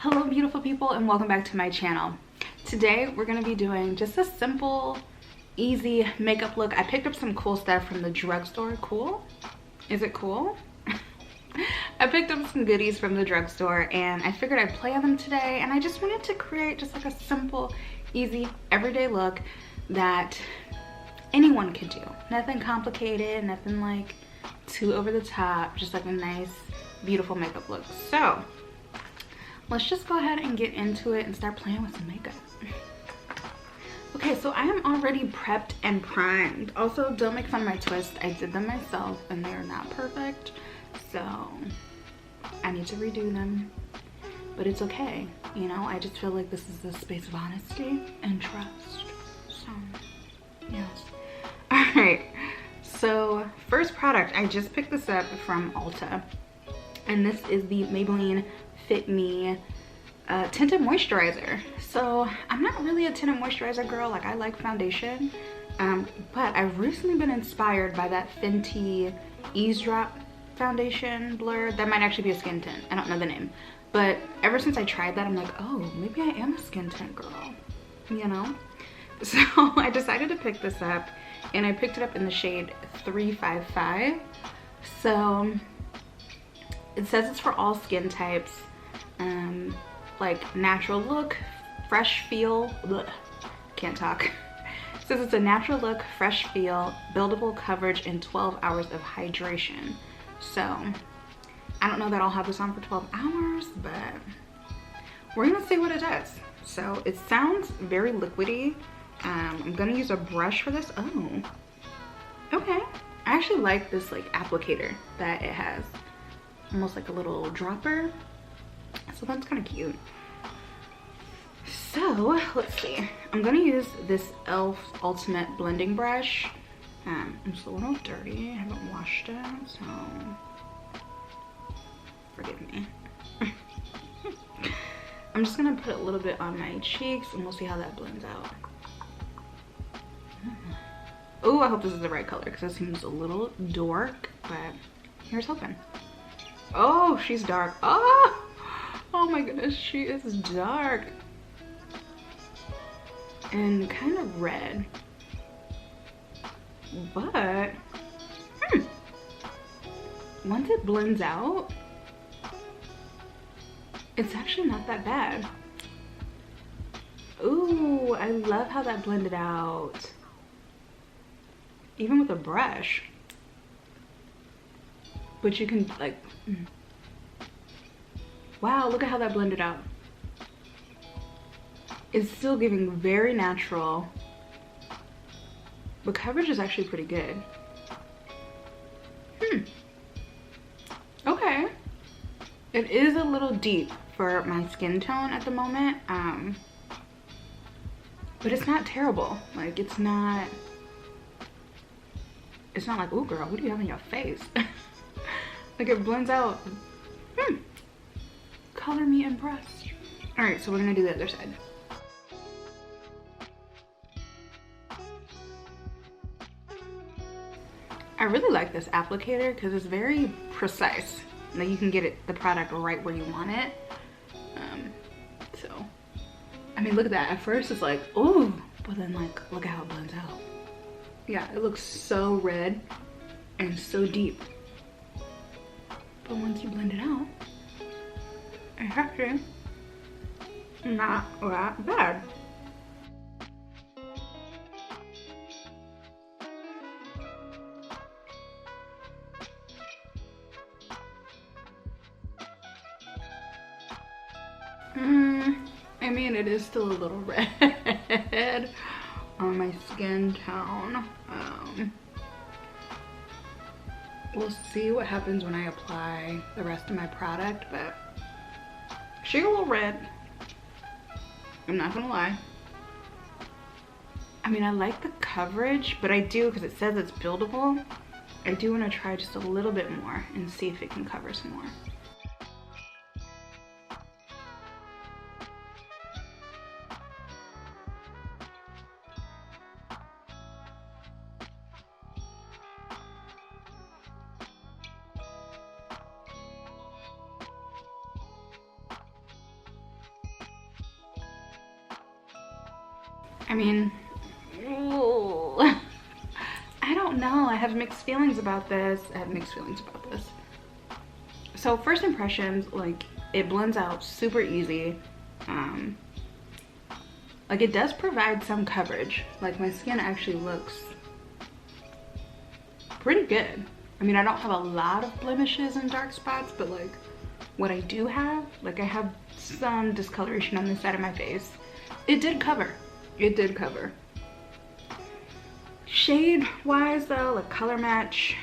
Hello beautiful people and welcome back to my channel. Today we're going to be doing just a simple, easy makeup look. I picked up some cool stuff from the drugstore. Cool? Is it cool? I picked up some goodies from the drugstore and I figured I'd play on them today, and I just wanted to create just like a simple, easy, everyday look that anyone could do. Nothing complicated, nothing like too over the top, just like a nice, beautiful makeup look. So let's just go ahead and get into it and start playing with some makeup. Okay, so I am already prepped and primed. Also, don't make fun of my twists. I did them myself and they are not perfect. So I need to redo them, but it's okay. You know, I just feel like this is a space of honesty and trust. So, yes. All right, so first product, I just picked this up from Ulta. And this is the Maybelline Fit Me tinted moisturizer. So I'm not really a tinted moisturizer girl. Like, I like foundation, but I've recently been inspired by that Fenty Eavesdrop foundation blur. That might actually be a skin tint. I don't know the name, but ever since I tried that, I'm like, oh, maybe I am a skin tint girl, you know? So I decided to pick this up, and I picked it up in the shade 355. So it says it's for all skin types, like natural look, fresh feel, bleh, can't talk. It says it's a natural look, fresh feel, buildable coverage, and 12 hours of hydration. So I don't know that I'll have this on for 12 hours, but we're gonna see what it does. So it sounds very liquidy. I'm gonna use a brush for this. Oh, okay. I actually like this like applicator that it has. Almost like a little dropper. So that's kind of cute. So let's see. I'm gonna use this E.L.F Ultimate blending brush. It's a little dirty. I haven't washed it, so forgive me. I'm just gonna put a little bit on my cheeks and we'll see how that blends out. Oh, I hope this is the right color because it seems a little dark, but here's hoping. Oh, she's dark. Oh, oh my goodness, she is dark and kind of red, but once it blends out, it's actually not that bad. Ooh, I love how that blended out, even with a brush. But you can like, wow, look at how that blended out. It's still giving very natural, but coverage is actually pretty good. Okay. It is a little deep for my skin tone at the moment, but it's not terrible. Like, it's not like, ooh girl, what do you have on your face? Like, it blends out. Color me impressed. All right, so we're gonna do the other side. I really like this applicator because it's very precise. Like, you can get the product right where you want it. So, I mean, look at that. At first it's like, ooh, but then like, look at how it blends out. Yeah, it looks so red and so deep. But once you blend it out, it's actually not that bad. I mean, it is still a little red on my skin tone. We'll see what happens when I apply the rest of my product, but she's a little red. I'm not gonna lie. I mean, I like the coverage, but I do, because it says it's buildable, I do want to try just a little bit more and see if it can cover some more. I mean, ooh, I don't know. I have mixed feelings about this. So first impressions, like, it blends out super easy. Like, it does provide some coverage. Like, my skin actually looks pretty good. I mean, I don't have a lot of blemishes and dark spots, but like what I do have, like I have some discoloration on the side of my face. It did cover. It did cover. Shade wise though, like color match,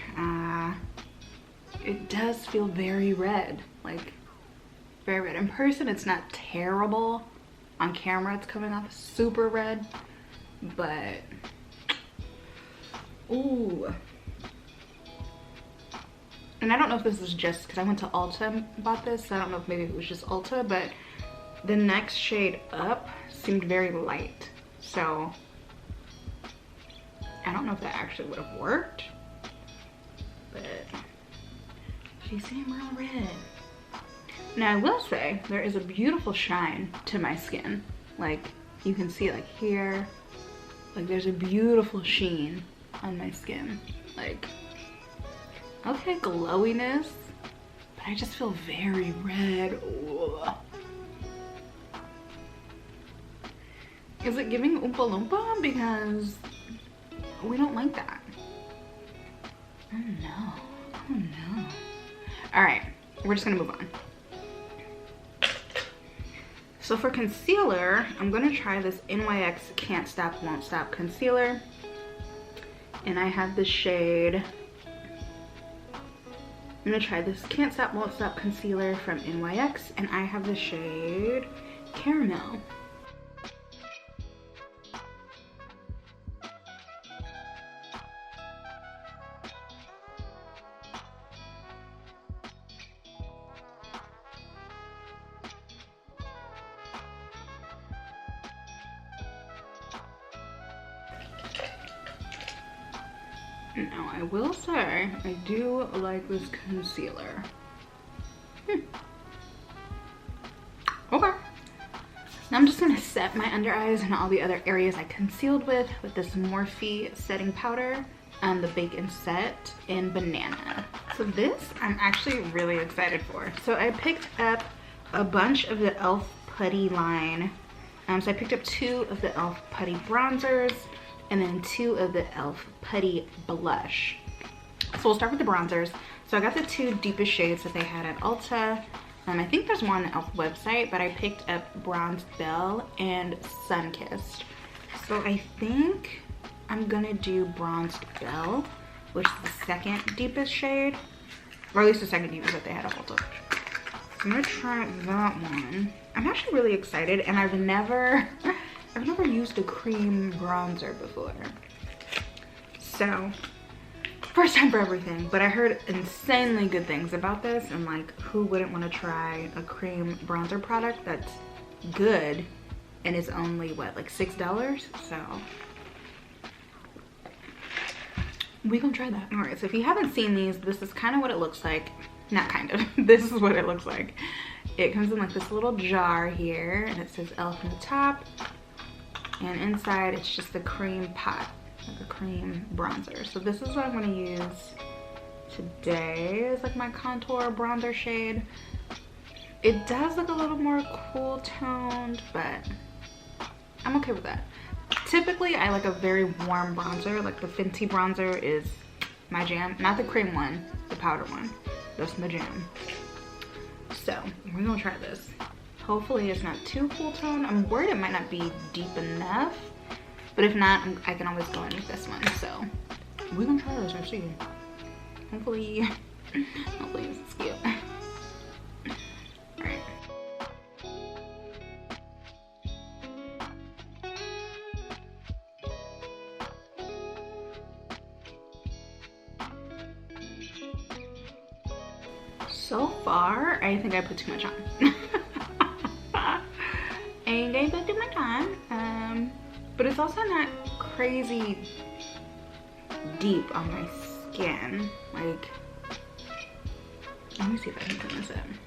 it does feel very red, like very red. In person, it's not terrible. On camera, it's coming off super red, but ooh. And I don't know if this is just because I went to Ulta and bought this, so I don't know if maybe it was just Ulta, but the next shade up seemed very light. So I don't know if that actually would have worked, but she seemed real red. Now I will say there is a beautiful shine to my skin. Like you can see like here, like there's a beautiful sheen on my skin. Like, okay, glowiness, but I just feel very red. Ooh. Is it giving Oompa Loompa? Because we don't like that. Oh no, oh no. All right, we're just gonna move on. So for concealer, I'm gonna try this NYX Can't Stop, Won't Stop concealer. And I have the shade, I'm gonna try this Can't Stop, Won't Stop concealer from NYX, and I have the shade Caramel. Now I will say, I do like this concealer. Okay. Now I'm just gonna set my under eyes and all the other areas I concealed with this Morphe setting powder, the Bake and Set in Banana. So this I'm actually really excited for. So I picked up a bunch of the E.L.F. Putty line. So I picked up 2 of the E.L.F. Putty Bronzers, and then 2 of the E.L.F. Putty Blush. So we'll start with the bronzers. So I got the 2 deepest shades that they had at Ulta. I think there's more on the E.L.F. website, but I picked up Bronze Belle and Sunkissed. So I think I'm gonna do Bronzed Belle, which is the second deepest shade, or at least the second deepest that they had at Ulta. So I'm gonna try that one. I'm actually really excited, and I've never used a cream bronzer before. So, first time for everything, but I heard insanely good things about this, and like, who wouldn't want to try a cream bronzer product that's good and is only, what, like $6? So, we gonna try that. All right, so if you haven't seen these, this is kind of what it looks like. Not kind of, this is what it looks like. It comes in like this little jar here, and it says E.L.F. on the top. And inside it's just a cream pot, like a cream bronzer. So this is what I'm gonna use today as like my contour bronzer shade. It does look a little more cool toned, but I'm okay with that. Typically I like a very warm bronzer, like the Fenty bronzer is my jam. Not the cream one, the powder one. That's my jam. So we're gonna try this. Hopefully it's not too cool tone. I'm worried it might not be deep enough, but if not, I can always go in with this one. So we're gonna try this and see. Hopefully this is cute. All right. So far, I think I put too much on. And I put too much on. But it's also not crazy deep on my skin. Like, let me see if I can turn this in.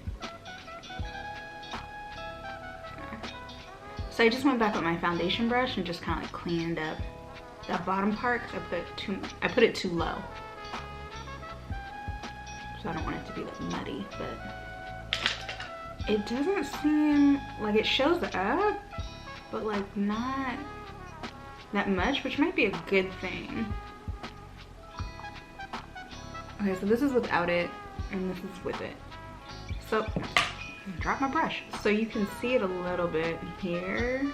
So I just went back with my foundation brush and just kind of like cleaned up that bottom part because I put it too low. So I don't want it to be like muddy, but it doesn't seem like it shows up, but like not that much, which might be a good thing. Okay, so this is without it and this is with it. So drop my brush. So you can see it a little bit here.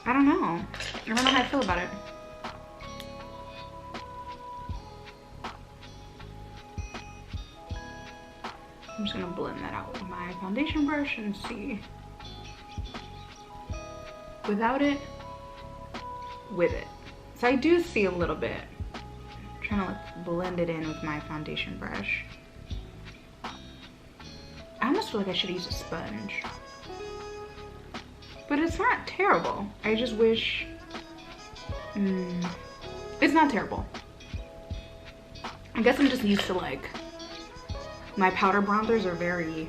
I don't know. I don't know how I feel about it. I'm just gonna blend that out with my foundation brush and see. Without it, with it. So I do see a little bit. I'm trying to like blend it in with my foundation brush. I almost feel like I should use a sponge. But it's not terrible. I just wish, it's not terrible. I guess I'm just used to like, my powder bronzers are very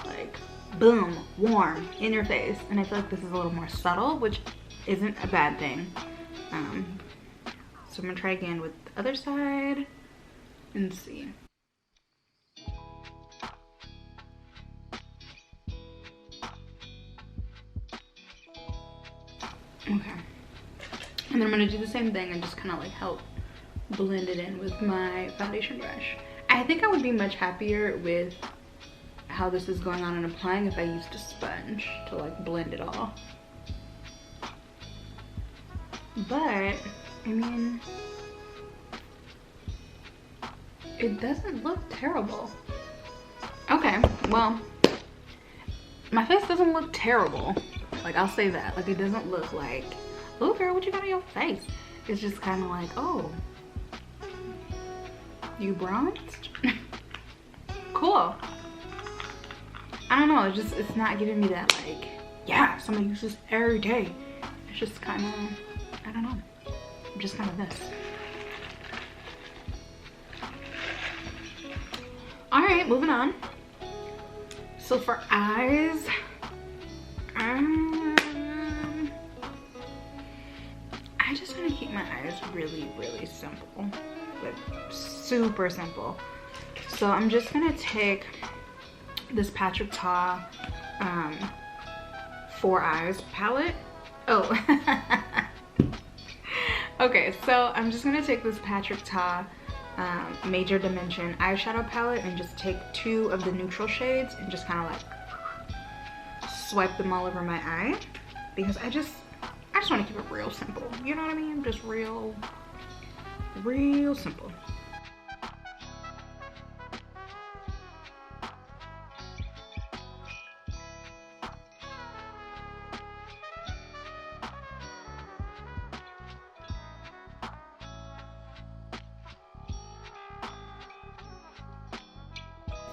like, boom, warm, in your face. And I feel like this is a little more subtle, which isn't a bad thing. So I'm gonna try again with the other side and see. Okay, and then I'm gonna do the same thing and just kind of like help blend it in with my foundation brush. I think I would be much happier with how this is going on and applying if I used a sponge to like blend it all. But, I mean, it doesn't look terrible. Okay, well, my face doesn't look terrible. Like, I'll say that. Like, it doesn't look like, oh girl, what you got on your face? It's just kind of like, oh, you bronzed? Cool. I don't know, it's not giving me that like, yeah, somebody uses this every day. It's just kind of, I don't know. I'm just kind of this. All right, moving on. So for eyes, I just want to keep my eyes really, really simple. Like super simple. So I'm just gonna take this Patrick Ta 4 Eyes palette. Oh. Okay, so I'm just gonna take this Patrick Ta Major Dimension eyeshadow palette and just take 2 of the neutral shades and just kind of like swipe them all over my eye, because I just want to keep it real simple. You know what I mean? Just real simple.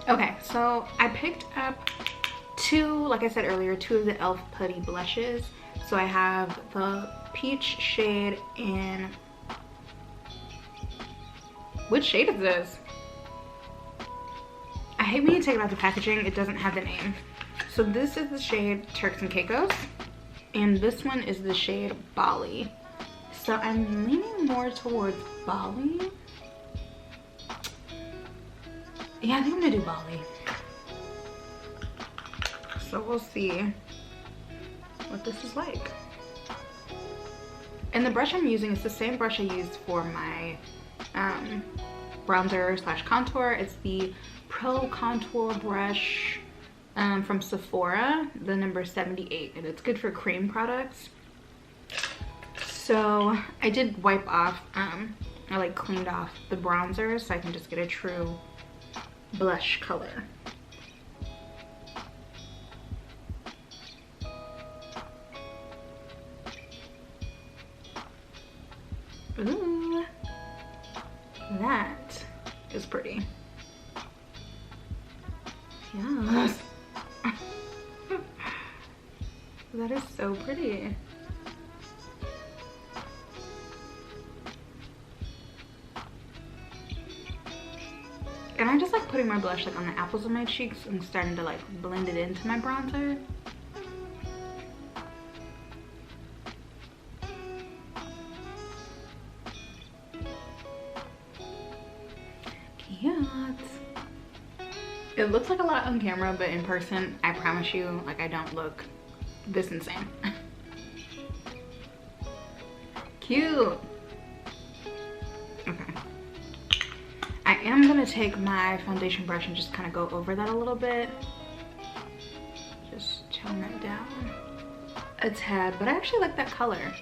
Okay, so I picked up 2, like I said earlier, 2 of the E.L.F. Putty Blushes. So I have the peach shade in, which shade is this? I hate when you take it out the packaging, it doesn't have the name. So this is the shade Turks and Caicos, and this one is the shade Bali. So I'm leaning more towards Bali. Yeah, I think I'm gonna do Bali. So we'll see what this is like. And the brush I'm using is the same brush I used for my bronzer / contour. It's the Pro Contour brush from Sephora, the number 78, and it's good for cream products. So I did wipe off, I like cleaned off the bronzer so I can just get a true blush color. Ooh, that is pretty. Yes. That is so pretty. And I just like putting my blush like on the apples of my cheeks and starting to like blend it into my bronzer. Cute. It looks like a lot on camera, but in person, I promise you, like I don't look this insane. Cute. Okay. I am gonna take my foundation brush and just kind of go over that a little bit. Just tone that down a tad, but I actually like that color.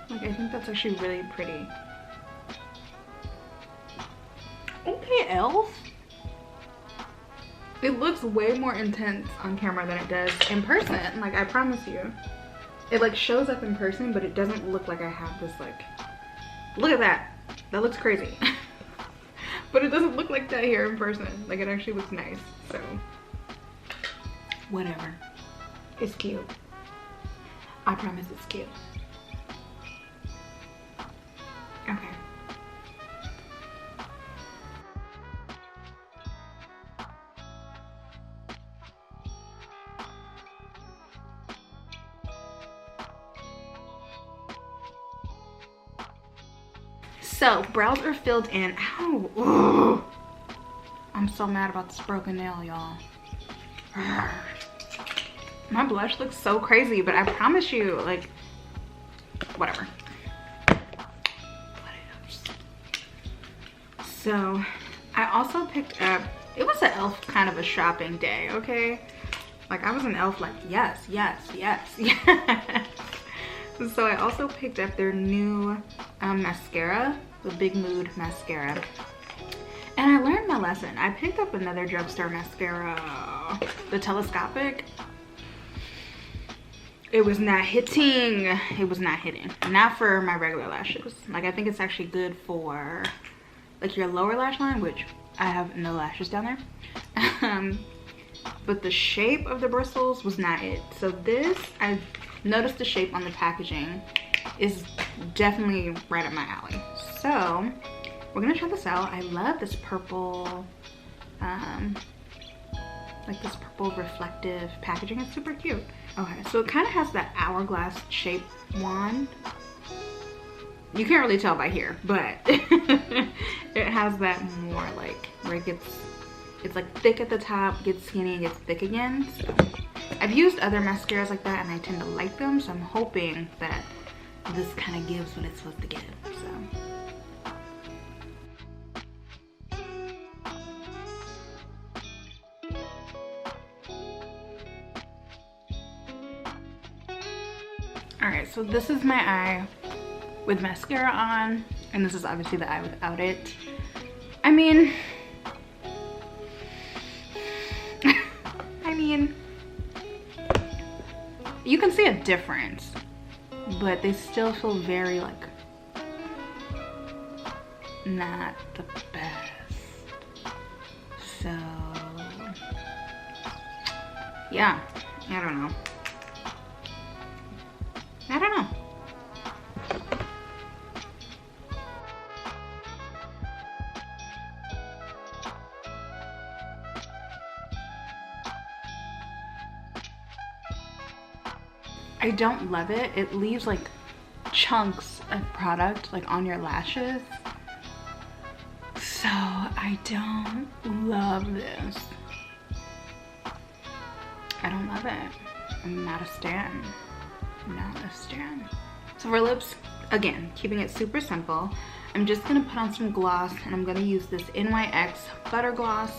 Like I think that's actually really pretty. Okay, E.L.F. It looks way more intense on camera than it does in person. Like I promise you. It like shows up in person, but it doesn't look like I have this like, look at that. That looks crazy. But it doesn't look like that here in person. Like it actually looks nice, so whatever. It's cute. I promise it's cute. Okay. So, brows are filled in. Ow. Ugh. I'm so mad about this broken nail, y'all. My blush looks so crazy, but I promise you, like, whatever. So, I also picked up, it was an E.L.F. kind of a shopping day, okay? Like, I was an E.L.F. like, yes, yes, yes, yes. So, I also picked up their new mascara. The Big Mood mascara, and I learned my lesson. I picked up another drugstore mascara, the telescopic. It was not hitting. It was not hitting. Not for my regular lashes. Like I think it's actually good for like your lower lash line, which I have no lashes down there. But the shape of the bristles was not it. So this, I noticed the shape on the packaging is definitely right up my alley. So we're gonna try this out. I love this purple, like this purple reflective packaging. It's super cute. Okay, so it kind of has that hourglass shaped wand. You can't really tell by here, but it has that more like where it gets, it's like thick at the top, gets skinny, and gets thick again. So I've used other mascaras like that and I tend to like them, so I'm hoping that this kind of gives what it's supposed to give. So alright, so this is my eye with mascara on, and this is obviously the eye without it. I mean, you can see a difference, but they still feel very like not the best. So yeah, I don't know. I don't love it. It leaves like chunks of product like on your lashes. So I don't love this. I don't love it. I'm not a stan. Not a stan. So for lips, again, keeping it super simple, I'm just gonna put on some gloss, and I'm gonna use this NYX Butter Gloss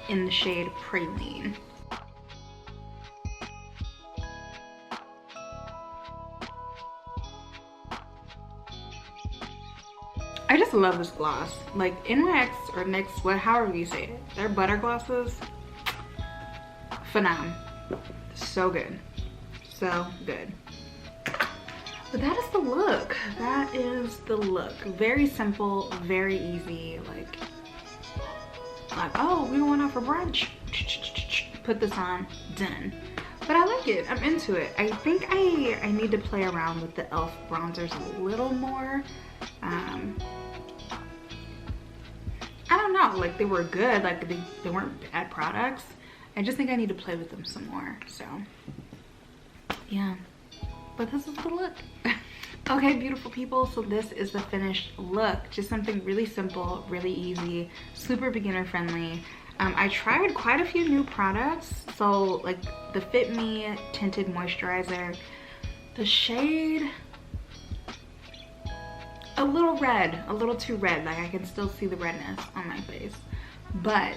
in the shade Praline. I just love this gloss. Like NYX or NYX, however you say it, their butter glosses, phenomenal. So good. So good. But that is the look. That is the look. Very simple, very easy. Like oh, we went out for brunch. Put this on, done. But I like it. I'm into it. I think I need to play around with the E.L.F. bronzers a little more. out. Like, they were good. Like, they weren't bad products. I just think I need to play with them some more. So, yeah. But this is the look. Okay, beautiful people, so this is the finished look. Just something really simple, really easy, super beginner friendly. I tried quite a few new products. So like the Fit Me tinted moisturizer, the shade a little red, a little too red. Like, I can still see the redness on my face. But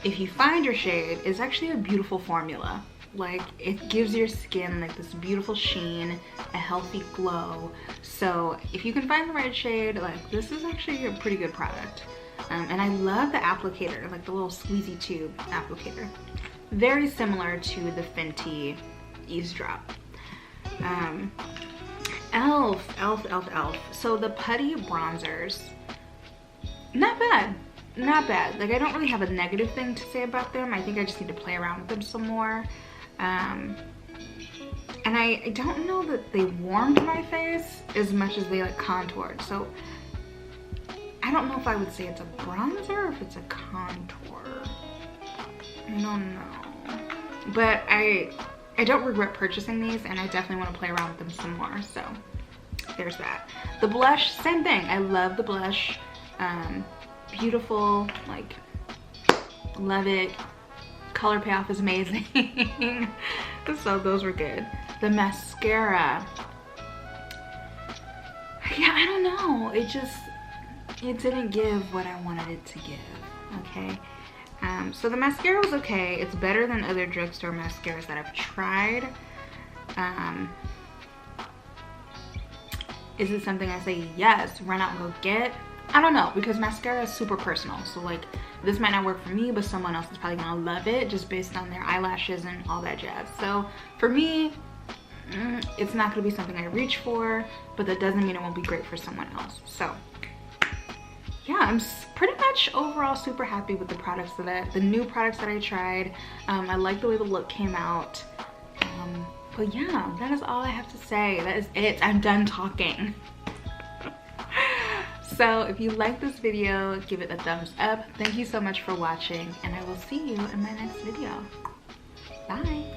if you find your shade, it's actually a beautiful formula. Like, it gives your skin like this beautiful sheen, a healthy glow. So if you can find the right shade, like, this is actually a pretty good product. And I love the applicator, like the little squeezy tube applicator. Very similar to the Fenty Eavesdrop. E.L.F. So the Putty Bronzers, not bad. Not bad. Like, I don't really have a negative thing to say about them. I think I just need to play around with them some more. And I don't know that they warmed my face as much as they like contoured. So I don't know if I would say it's a bronzer or if it's a contour. I don't know. But I don't regret purchasing these, and I definitely want to play around with them some more. So there's that. The blush, same thing. I love the blush. Beautiful, like, love it. Color payoff is amazing. So those were good. The mascara, yeah, I don't know, it didn't give what I wanted it to give. Okay, so the mascara was okay. It's better than other drugstore mascaras that I've tried. Is it something I say yes, run out and go get? I don't know, because mascara is super personal. So like, this might not work for me, but someone else is probably gonna love it just based on their eyelashes and all that jazz. So for me, it's not gonna be something I reach for, but that doesn't mean it won't be great for someone else. So yeah, I'm pretty much overall super happy with the products the new products that I tried. I like the way the look came out. But yeah, that is all I have to say. That is it. I'm done talking. So if you like this video, give it a thumbs up. Thank you so much for watching, and I will see you in my next video. Bye.